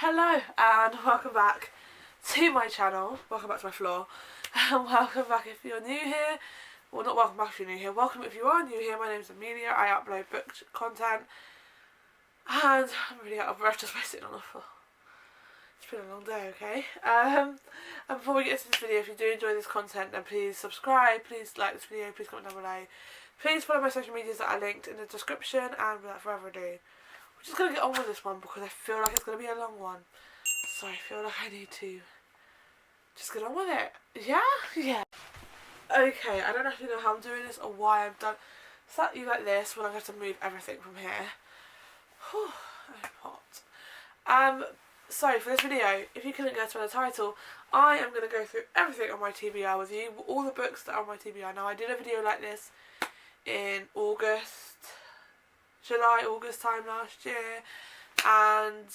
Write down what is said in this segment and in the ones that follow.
Hello and welcome back to my channel. Welcome back to my floor. And welcome back if you're new here. Well, not welcome back if you're new here. Welcome if you are new here. My name's Amelia. I upload book content. And I'm really out of breath just by sitting on the floor. It's been a long day, okay? And before we get into this video, if you do enjoy this content, then please subscribe, please like this video, please comment down below. Please follow my social medias that I linked in the description, and without further ado, we're just going to get on with this one because I feel like it's going to be a long one. So I feel like I need to just get on with it. Yeah? Yeah. Okay, I don't actually know how I'm doing this or why I've done slightly like this when I have to move everything from here. Whew, I'm hot. So for this video, if you couldn't guess by the title, I am going to go through everything on my TBR with you, all the books that are on my TBR. Now I did a video like this in July-August time last year, and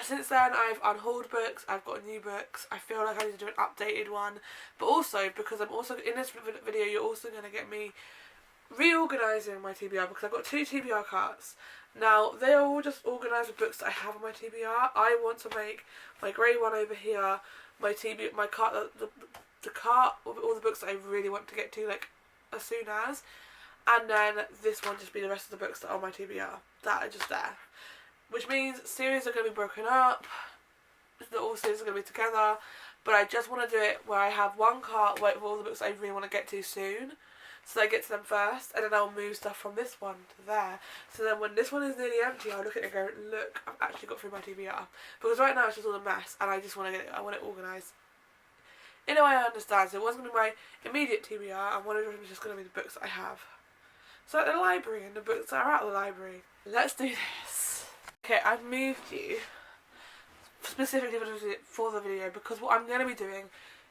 since then I've unhauled books, I've got new books. I feel like I need to do an updated one, but also because I'm also in this video you're also going to get me reorganising my TBR because I've got two TBR carts. Now they are all just organised with books that I have on my TBR. I want to make my grey one over here, my cart, the cart with all the books that I really want to get to like as soon as, and then this one just be the rest of the books that are on my TBR that are just there. Which means series are going to be broken up, not all series are going to be together, but I just want to do it where I have one cart with all the books I really want to get to soon, so I get to them first, and then I'll move stuff from this one to there. So then when this one is nearly empty, I'll look at it and go, look, I've actually got through my TBR. Because right now it's just all a mess, and I just want to get it, I want it organised in a way I understand. So it wasn't going to be my immediate TBR, and one of them is just going to be the books that I have. So like the library and the books that are out of the library. Let's do this. Okay, I've moved you specifically for the video because what I'm going to be doing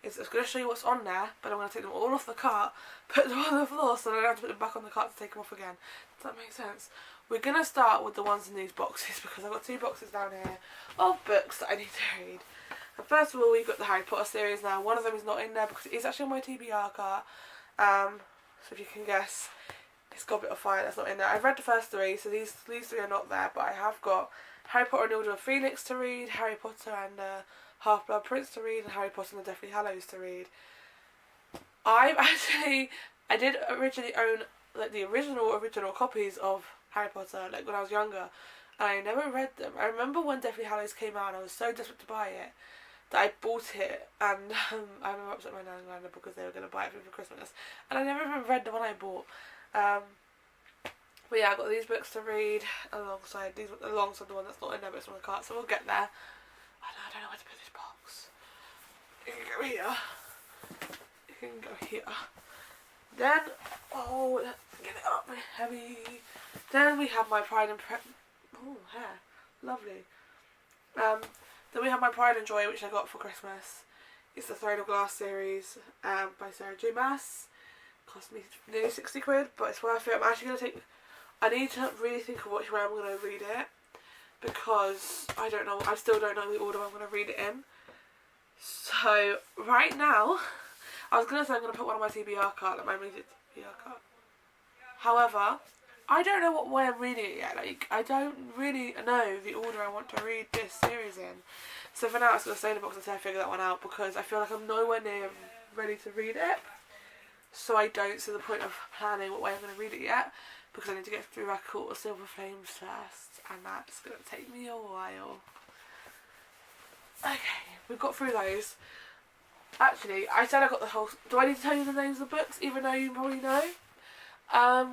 is I'm going to show you what's on there, but I'm going to take them all off the cart, put them on the floor so I don't have to put them back on the cart to take them off again. Does that make sense? We're going to start with the ones in these boxes because I've got two boxes down here of books that I need to read. And first of all, we've got the Harry Potter series now. One of them is not in there because it is actually on my TBR cart. So if you can guess, it's got a bit of fire that's not in there. I've read the first three, so these three are not there, but I have got Harry Potter and the Order of Phoenix to read, Harry Potter and Half-Blood Prince to read, and Harry Potter and the Deathly Hallows to read. I did originally own like the original copies of Harry Potter like when I was younger, and I never read them. I remember when Deathly Hallows came out and I was so desperate to buy it that I bought it, and I remember upset my nan and grandma because they were going to buy it for Christmas, and I never even read the one I bought. But yeah, I've got these books to read alongside the one that's not in there but it's on the cart, so we'll get there. I don't know where to put this box. You can go here. You can go here. Then, oh, let's get it up heavy. Then we have my Pride and hair. Lovely. Then we have my Pride and Joy, which I got for Christmas. It's the Throne of Glass series by Sarah J. Maas. Cost me nearly 60 quid, but it's worth it. I need to really think of which way I'm going to read it, because I still don't know the order I'm going to read it in. So, right now, I was going to say I'm going to put one on my TBR cart, like my immediate TBR cart. However, I don't know what way I'm reading it yet. Like, I don't really know the order I want to read this series in. So for now, it's going to stay in the box until I figure that one out, because I feel like I'm nowhere near ready to read it. So I don't see the point of planning what way I'm going to read it yet, because I need to get through my Court of Silver Flames first, and that's going to take me a while. Okay, we've got through those. Actually, I said I got the whole... Do I need to tell you the names of the books, even though you probably know?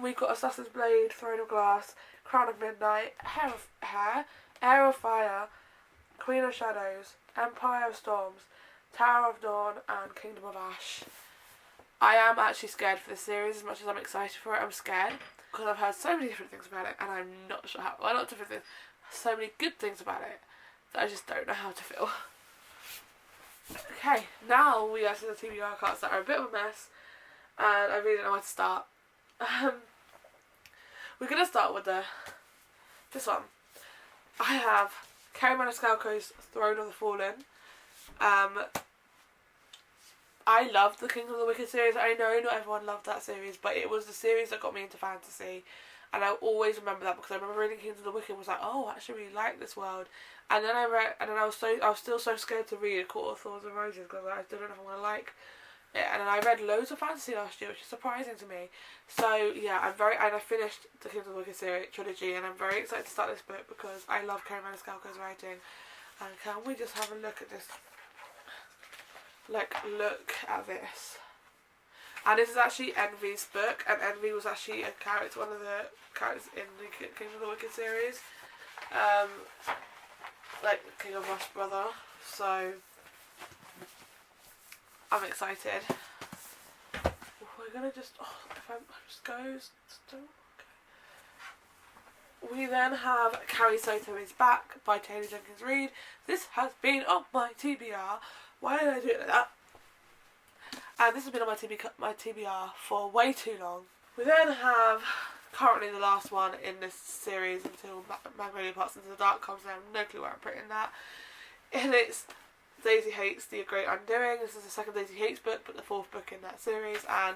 We've got Assassin's Blade, Throne of Glass, Crown of Midnight, Heir of Fire, Queen of Shadows, Empire of Storms, Tower of Dawn, and Kingdom of Ash. I am actually scared for this series as much as I'm excited for it. I'm scared because I've heard so many different things about it, and I'm not sure how. Well, not different things. So many good things about it that I just don't know how to feel. Okay, now we are to the TBR cards that are a bit of a mess, and I really don't know where to start. We're gonna start with this one. I have Kerry Maniscalco's Throne of the Fallen. I loved the King of the Wicked series. I know not everyone loved that series, but it was the series that got me into fantasy, and I'll always remember that because I remember reading Kings of the Wicked and was like, oh, I actually really like this world. And then I was still so scared to read A Court of Thorns and Roses because I still don't know if I'm gonna like it. And then I read loads of fantasy last year, which is surprising to me. So yeah, and I finished the Kings of the Wicked series trilogy, and I'm very excited to start this book because I love Karen Maniscalco's writing. And can we just have a look at this? Like, look at this. And this is actually Envy's book, and Envy was actually a character, one of the characters in the King of the Wicked series. Like King of Rust's brother. So I'm excited. We're gonna just, if I just goes, still, okay. We then have Carrie Soto is Back by Taylor Jenkins Reid. This has been on my TBR. Why did I do it like that? And this has been on my TBR for way too long. We then have currently the last one in this series until Magnolia Parts Into the Dark comes out. I have no clue where I'm putting that. And it's Daisy Hates The Great Undoing. This is the second Daisy Hates book, but the fourth book in that series. And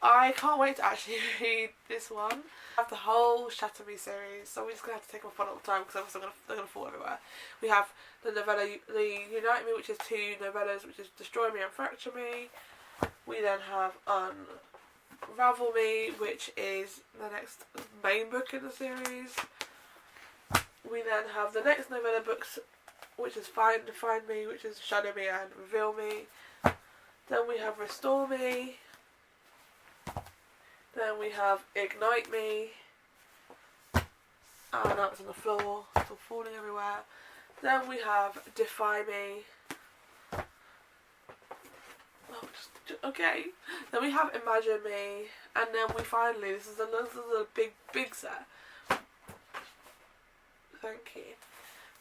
I can't wait to actually read this one. I have the whole Shatter Me series, so we're just going to have to take my fun all the time because they're going to fall everywhere. We have the novella The Unite Me, which is 2 novellas, which is Destroy Me and Fracture Me. We then have Unravel Me, which is the next main book in the series. We then have the next novella books, which is Find Me, which is Shadow Me and Reveal Me. Then we have Restore Me. Then we have Ignite Me. Oh, now it's on the floor. It's all falling everywhere. Then we have Defy Me. Oh, okay. Then we have Imagine Me. And then we finally, this is a big set. Thank you.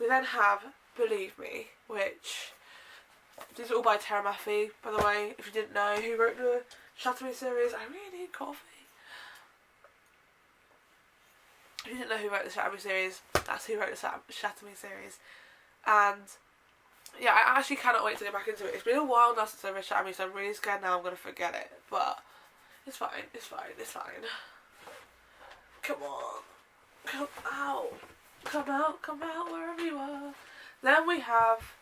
We then have Believe Me, which these are all by Tara Maffey, by the way. If you didn't know who wrote the Shatter Me series, I really need coffee. If you didn't know who wrote the Shatter Me series, that's who wrote the Shatter Me series. And yeah, I actually cannot wait to get back into it. It's been a while now since I read Shatter Me, so I'm really scared now I'm going to forget it. But it's fine, it's fine, it's fine. Come on. Come out. Come out wherever you are. Then we have,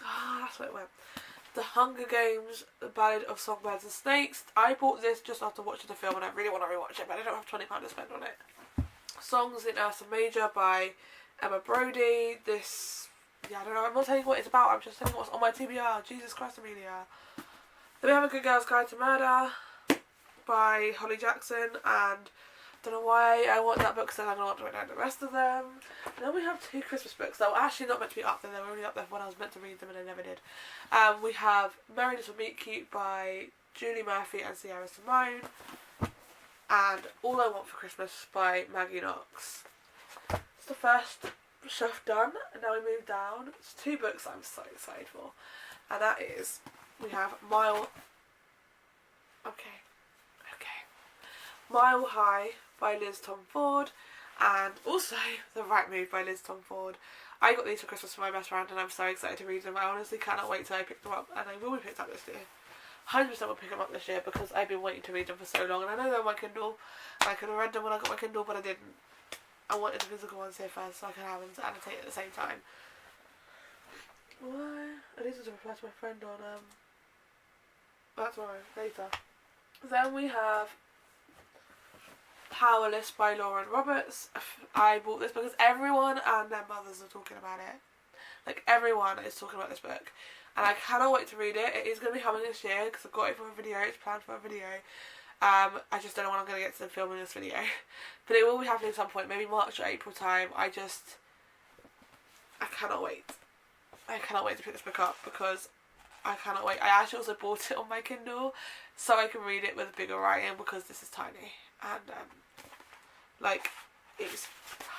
that's where it went. The Hunger Games, The Ballad of Songbirds and Snakes. I bought this just after watching the film and I really want to rewatch it, but I don't have £20 to spend on it. Songs in Ursa Major by Emma Brody. This, I don't know, I'm not telling you what it's about, I'm just telling you what's on my TBR. Jesus Christ, Amelia. Then we have A Good Girl's Guide to Murder by Holly Jackson, and don't know why I want that book because then I'm going to want to write down the rest of them. And then we have 2 Christmas books that were actually not meant to be up there. They were only up there when I was meant to read them and I never did. We have Merry Little Meet Cute by Julie Murphy and Sierra Simone. And All I Want for Christmas by Maggie Knox. It's the first shelf done, and now we move down. It's 2 books I'm so excited for. And that is, we have Mile High by Liz Tom Ford, and also The Right Move by Liz Tom Ford. I got these for Christmas for my best friend and I'm so excited to read them. I honestly cannot wait till I pick them up, and I will be picked up this year. 100% will pick them up this year because I've been waiting to read them for so long, and I know they're on my Kindle. I could have read them when I got my Kindle, but I didn't. I wanted the physical ones here first so I could have them to annotate at the same time. Why? I need to reply to my friend on that's tomorrow, later. Then we have Powerless by Lauren Roberts. I bought this because everyone and their mothers are talking about it. Like, everyone is talking about this book. And I cannot wait to read it. It is going to be coming this year because I've got it for a video. It's planned for a video. I just don't know when I'm going to get to filming this video. But it will be happening at some point. Maybe March or April time. I cannot wait. I cannot wait to pick this book up because I cannot wait. I actually also bought it on my Kindle so I can read it with bigger writing because this is tiny. And, like, it's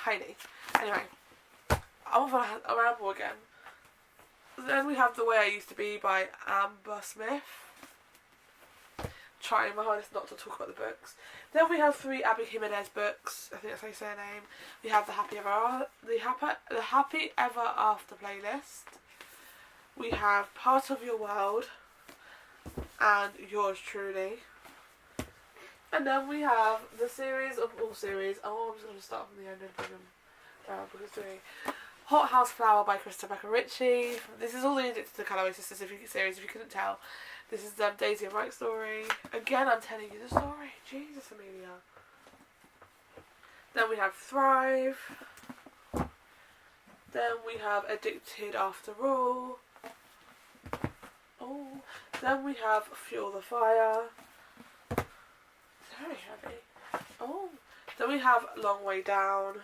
tiny. Anyway, I'm off on a ramble again. Then we have The Way I Used to Be by Amber Smith. Trying my hardest not to talk about the books. Then we have 3 Abby Jimenez books. I think that's how you say her name. We have the Happy Ever After playlist. We have Part of Your World and Yours Truly. And then we have the series of all series. Oh, I'm just going to start from the end and bring them down because three. Hot House Flower by Christopher Ritchie. This is all the Addicted to Callaway Sisters series, if you couldn't tell. This is Daisy and Mike's story. Again, I'm telling you the story. Jesus, Amelia. Then we have Thrive. Then we have Addicted After All. Oh. Then we have Fuel the Fire. Very heavy. Oh. Then we have Long Way Down.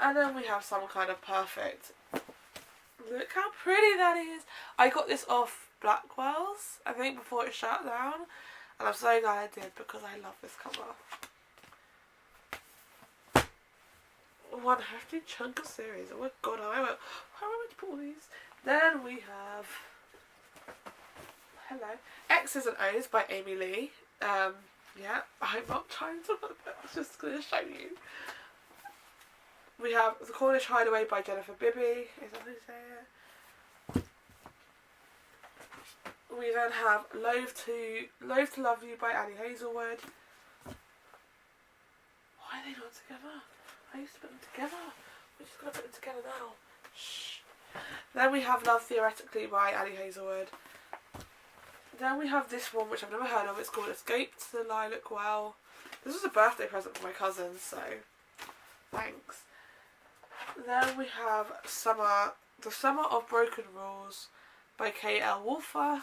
And then we have Some Kind of Perfect. Look how pretty that is. I got this off Blackwell's, I think, before it shut down. And I'm so glad I did because I love this cover. One hefty chunk of series. Oh my god, how am I meant to put all these? Then we have X's and O's by Amy Lee. Yeah, I'm not trying to look, I was just going to show you. We have The Cornish Hideaway by Jennifer Bibby. Is that how you say it? We then have Loathe to Love You by Annie Hazelwood. Why are they not together? I used to put them together. We're just going to put them together now. Shh. Then we have Love Theoretically by Annie Hazelwood. Then we have this one which I've never heard of. It's called Escape to the Lilac Well. This was a birthday present for my cousin, so thanks. Then we have The Summer of Broken Rules by K.L. Wolfer.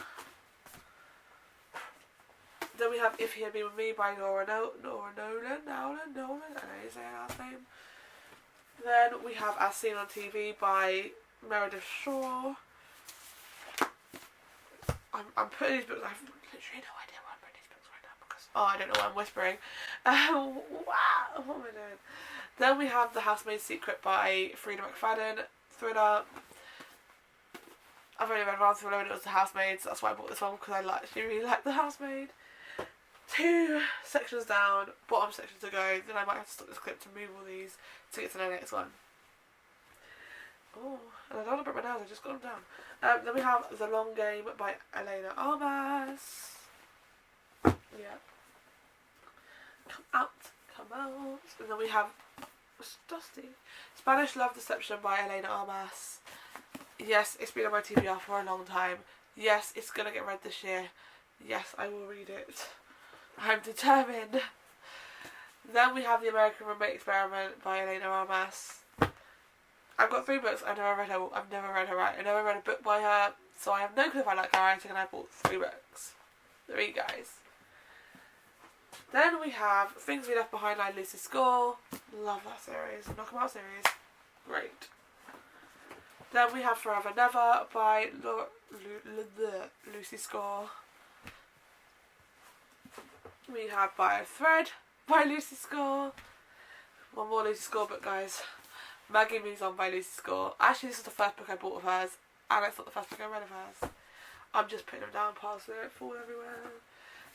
Then we have If You Had Been With Me by Nora Nolan. I know you say her last name. Then we have As Seen on TV by Meredith Shaw. I'm putting these books, I have literally no idea why I'm putting these books right now because, I don't know why I'm whispering. Wow, what am I doing? Then we have The Housemaid's Secret by Frida McFadden. Thriller. I've only read one thriller and it was The Housemaid, so that's why I bought this one because I actually really like The Housemaid. 2 sections down, bottom section to go, then I might have to stop this clip to move all these to get to the next one. Oh, and I don't want to break my nails, I just got them down. Then we have The Long Game by Elena Armas. Yeah. Come out. And then we have, it's dusty, Spanish Love Deception by Elena Armas. Yes, it's been on my TBR for a long time. Yes, it's going to get read this year. Yes, I will read it. I'm determined. Then we have The American Roommate Experiment by Elena Armas. I've got 3 books. I've never read her write. I never read a book by her, so I have no clue if I like her writing, and I bought 3 books. 3 guys. Then we have Things We Left Behind by Lucy Score. Love that series. Knock 'em Out series. Great. Then we have Forever Never by Lucy Score. We have By a Thread by Lucy Score. One more Lucy Score book, guys. Maggie Moves On by Lucy Score. Actually, this is the first book I bought of hers, and it's not the first book I read of hers. I'm just putting them down past where it fall everywhere.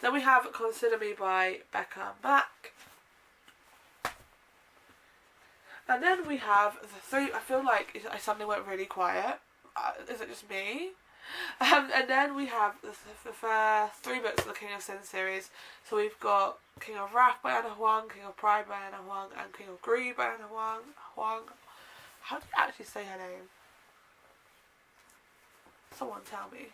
Then we have Consider Me by Becca Mack. And then we have the 3, I feel like I suddenly went really quiet. Is it just me? And then we have the 3 books of the King of Sin series. So we've got King of Wrath by Anna Huang, King of Pride by Anna Huang, and King of Greed by Anna Huang. How do you actually say her name? Someone tell me.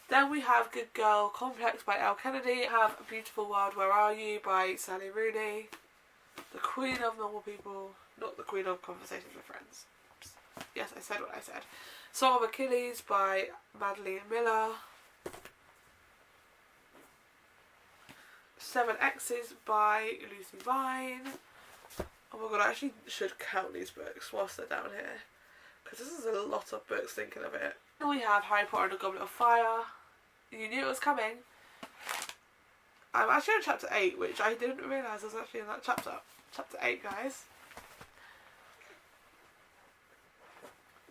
Then we have Good Girl Complex by Elle Kennedy. We have A Beautiful World, Where Are You by Sally Rooney. The Queen of Normal People, not the Queen of Conversations with Friends. Oops. Yes, I said what I said. Song of Achilles by Madeline Miller. 7 X's by Lucy Vine. Oh my god, I actually should count these books whilst they're down here, because this is a lot of books thinking of it. Then we have Harry Potter and the Goblet of Fire. You knew it was coming. I'm actually on chapter 8, which I didn't realise I was actually in that chapter. Chapter 8, guys.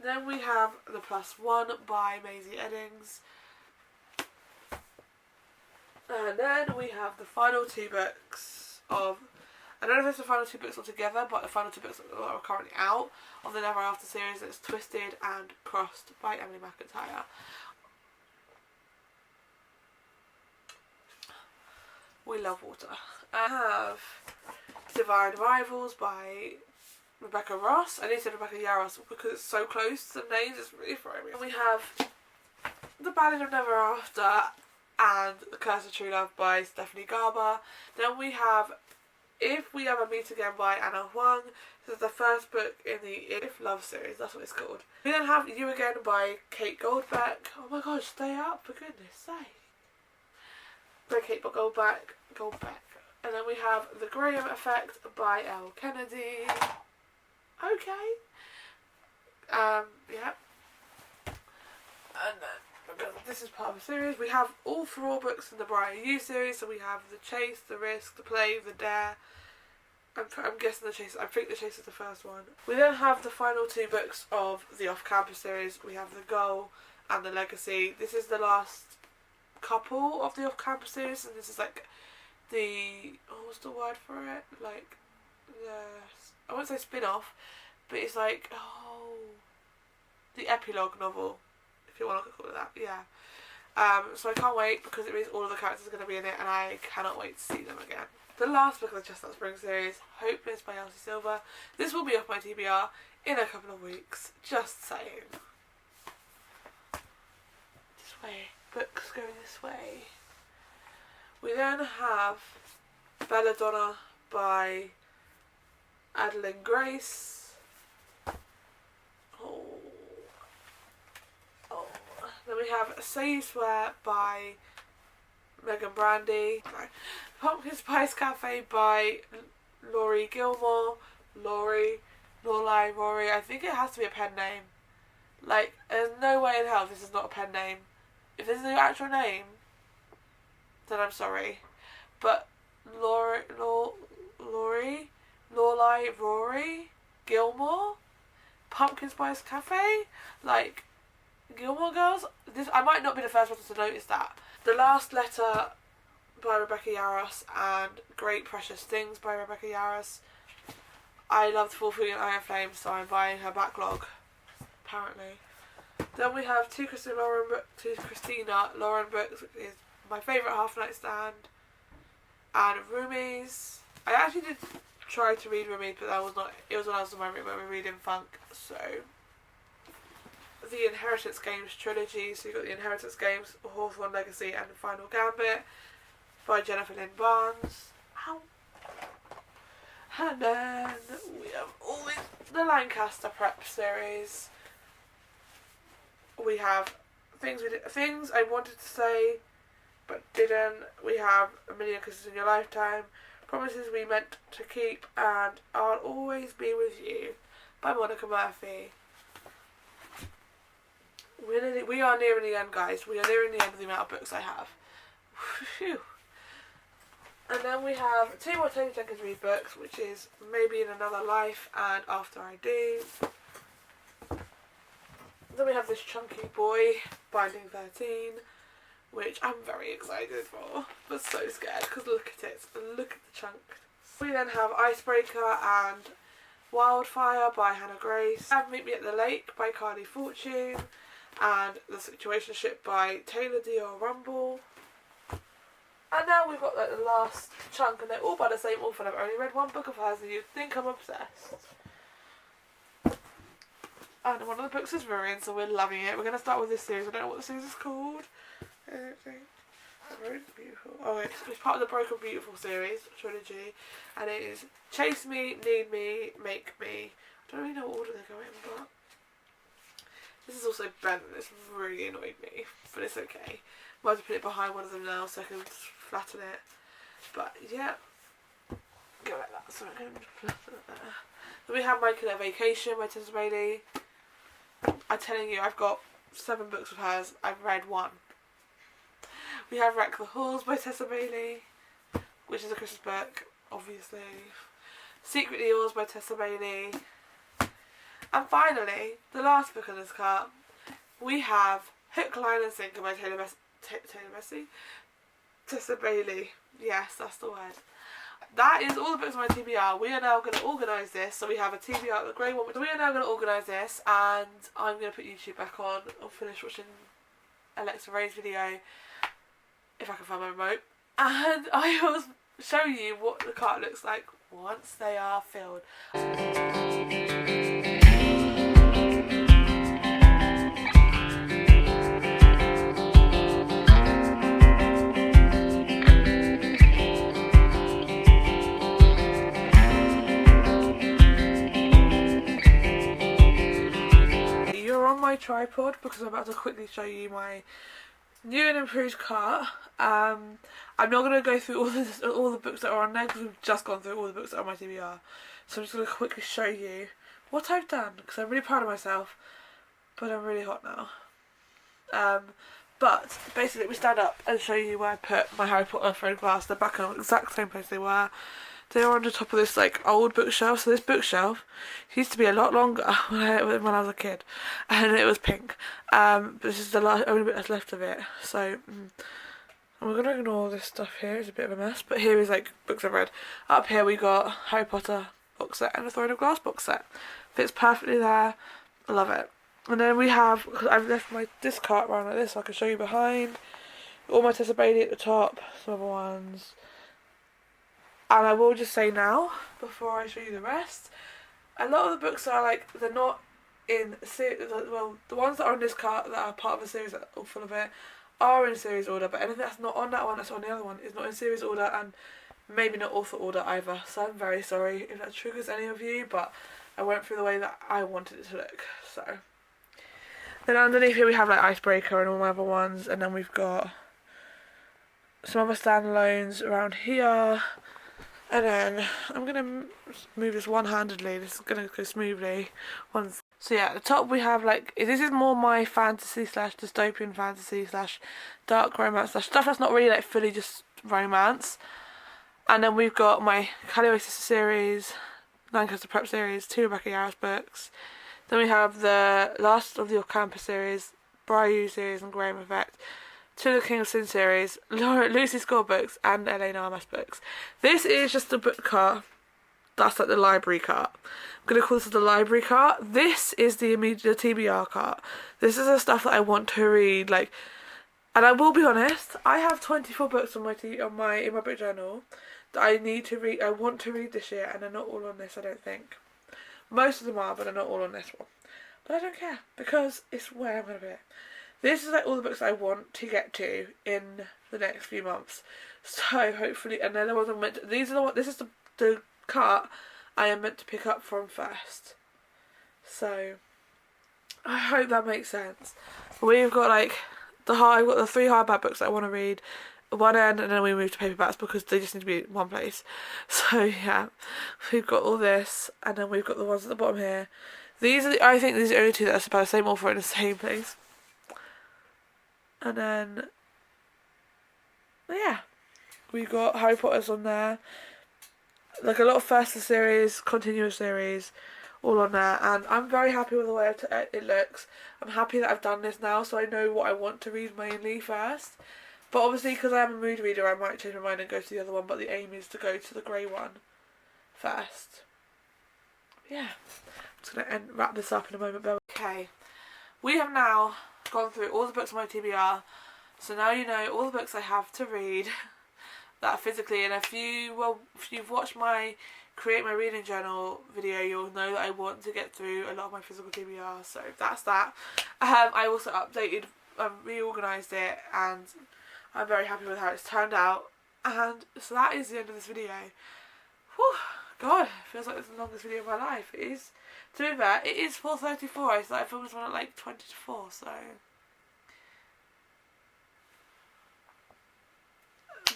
Then we have The Plus One by Maisie Eddings. And then we have the final 2 books of, I don't know if it's the final 2 books altogether, but the final 2 books that are currently out of the Never After series. It's Twisted and Crossed by Emily McIntyre. We love water. I have Divine Rivals by Rebecca Ross. I need to say Rebecca Yaros because it's so close to the names, it's really throwing me. And we have The Ballad of Never After and The Curse of True Love by Stephanie Garber. Then we have If We Ever Meet Again by Anna Huang. This is the first book in the If Love series, that's what it's called. We then have You Again by Kate Goldbeck. Oh my god, stay up, for goodness sake. By Kate Goldbeck. And then we have The Graham Effect by Elle Kennedy. Okay. Yeah. And then, because this is part of a series, we have all 4 books in the Briar U series. So we have The Chase, The Risk, The Play, The Dare. I'm guessing The Chase, I think The Chase is the first one. We then have the final 2 books of the Off-Campus series. We have The Goal and The Legacy. This is the last couple of the Off-Campus series, and this is like the, what's the word for it? Like, I won't say spin-off, but it's like, the epilogue novel, if you want to call it that, yeah. So I can't wait because it means all of the characters are going to be in it and I cannot wait to see them again. The last book of the Chestnut Spring series, Hopeless by Elsie Silver. This will be off my TBR in a couple of weeks, just saying. This way, books going this way. We then have Belladonna by Adeline Grace. Then we have Say You Swear by Megan Brandy. Pumpkin Spice Cafe by Laurie Gilmore. Rory. I think it has to be a pen name. Like, there's no way in hell this is not a pen name. If this is the actual name, then I'm sorry. But Rory Gilmore? Pumpkin Spice Cafe? Like, Gilmore Girls? I might not be the first one to notice that. The Last Letter by Rebecca Yaros and Great Precious Things by Rebecca Yaros. I loved Fulfilling Iron Flame, so I'm buying her backlog, apparently. Then we have two Christina Lauren books, which is my favourite Half Night Stand, and Roomies. I actually did try to read Roomies, but it was when I was in my room when we were reading Funk, so. The Inheritance Games trilogy, so you've got The Inheritance Games, Hawthorne Legacy and The Final Gambit by Jennifer Lynn Barnes. Ow. And then we have always the Lancaster Prep series. We have things I wanted to say but didn't. We have A Million Kisses in Your Lifetime, Promises We Meant to Keep, and I'll Always Be With You by Monica Murphy. We are nearing the end, guys. We are nearing the end of the amount of books I have. Whew. And then we have 2 more Tony Jenkins Reid books, which is Maybe in Another Life and After I Do. Then we have this Chunky Boy, Binding 13, which I'm very excited for, but so scared because look at it. Look at the chunk. We then have Icebreaker and Wildfire by Hannah Grace. We have Meet Me at the Lake by Carly Fortune. And The Situationship by Taylor Dior Rumble. And now we've got like the last chunk, and they're all by the same author. I've only read 1 book of hers, and you'd think I'm obsessed. And one of the books is Ruin, so we're loving it. We're going to start with this series. I don't know what the series is called. I don't think. Ruin Beautiful. Oh, it's part of the Broken Beautiful series, trilogy. And it is Chase Me, Need Me, Make Me. I don't really know what order they're going in, but this is also bent and it's really annoyed me, but it's okay. Might have to put it behind one of them now so I can flatten it. But yeah, go like that. So I'm going to flatten it there. Then we have Michael at Vacation by Tessa Bailey. I'm telling you, I've got 7 books of hers. I've read 1. We have Wreck the Halls by Tessa Bailey, which is a Christmas book, obviously. Secretly Yours by Tessa Bailey. And finally, the last book on this cart, we have Hook, Line and Sinker by Tessa Bailey. Yes, that's the word. That is all the books on my TBR. We are now going to organise this. So we have a TBR, the grey one. So we are now going to organise this, and I'm going to put YouTube back on. I'll finish watching Alexa Ray's video, if I can find my remote. and I will show you what the cart looks like once they are filled. You're on my tripod because I'm about to quickly show you my new and improved cart. I'm not going to go through all the books that are on there because we've just gone through all the books that are on my TBR. So I'm just going to quickly show you what I've done because I'm really proud of myself, but I'm really hot now. But basically we stand up and show you where I put my Harry Potter photographs. They're back in the exact same place they were. They were on the top of this like old bookshelf. So this bookshelf used to be a lot longer when I was a kid, and it was pink. But this is the only bit that's left of it. So we're gonna ignore this stuff here. It's a bit of a mess. But here is like books I've read. Up here we got Harry Potter box set and the Throne of Glass box set. Fits perfectly there. I love it. And then we have, I've left this cart around like this so I can show you behind. All my Tessa Bailey at the top, some other ones. And I will just say now, before I show you the rest, a lot of the books are like, they're not in series, well, the ones that are on this cart that are part of a series that are all full of it are in series order, but anything that's not on that one that's on the other one is not in series order and maybe not author order either. So I'm very sorry if that triggers any of you, but I went through the way that I wanted it to look, so. Then underneath here we have like Icebreaker and all my other ones, and then we've got some other standalones around here. And then I'm going to move this one-handedly. This is going to go smoothly. So yeah, at the top we have like, this is more my fantasy / dystopian fantasy / dark romance / stuff that's not really like fully just romance. And then we've got my Calliope Sister series, Lancaster Prep series, 2 Rebecca Yarros books. Then we have the last of the Campus series, Briar series and Graham Effect. 2 of the King of Sin series, Lucy Score books, and LA Narmas books. This is just a book cart. That's like the library cart. I'm going to call this the library cart. This is the TBR cart. This is the stuff that I want to read. Like, and I will be honest, I have 24 books in my book journal that I need to read. I want to read this year, and they're not all on this. I don't think. Most of them are, but they're not all on this one. But I don't care because it's where I'm going to be. This is like all the books I want to get to in the next few months. So hopefully, and then the ones I'm meant to, these are the ones, this is the cart I am meant to pick up from first. So I hope that makes sense. We've got like I've got the 3 hardback books that I want to read at one end, and then we move to paperbacks because they just need to be in one place. So yeah, we've got all this, and then we've got the ones at the bottom here. I think these are the only 2 that are supposed to the same author in the same place. And then, yeah, we got Harry Potter's on there. Like a lot of first series, continuous series, all on there. And I'm very happy with the way it looks. I'm happy that I've done this now, so I know what I want to read mainly first. But obviously, because I am a mood reader, I might change my mind and go to the other one. But the aim is to go to the grey one first. Yeah, I'm just going to wrap this up in a moment. Okay, we have now gone through all the books on my TBR, so now you know all the books I have to read that are physically. And if you've watched my Create My Reading Journal video, you'll know that I want to get through a lot of my physical TBR, so that's that. I also updated, reorganised it, and I'm very happy with how it's turned out. And so that is the end of this video. Whew, God, it feels like it's the longest video of my life. It is. To be fair, it is 4:34. I started filming this one at like 20 to 4, so.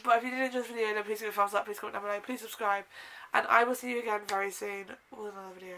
But if you did enjoy this video, then please give it a thumbs up, please comment down below, please subscribe, and I will see you again very soon with another video.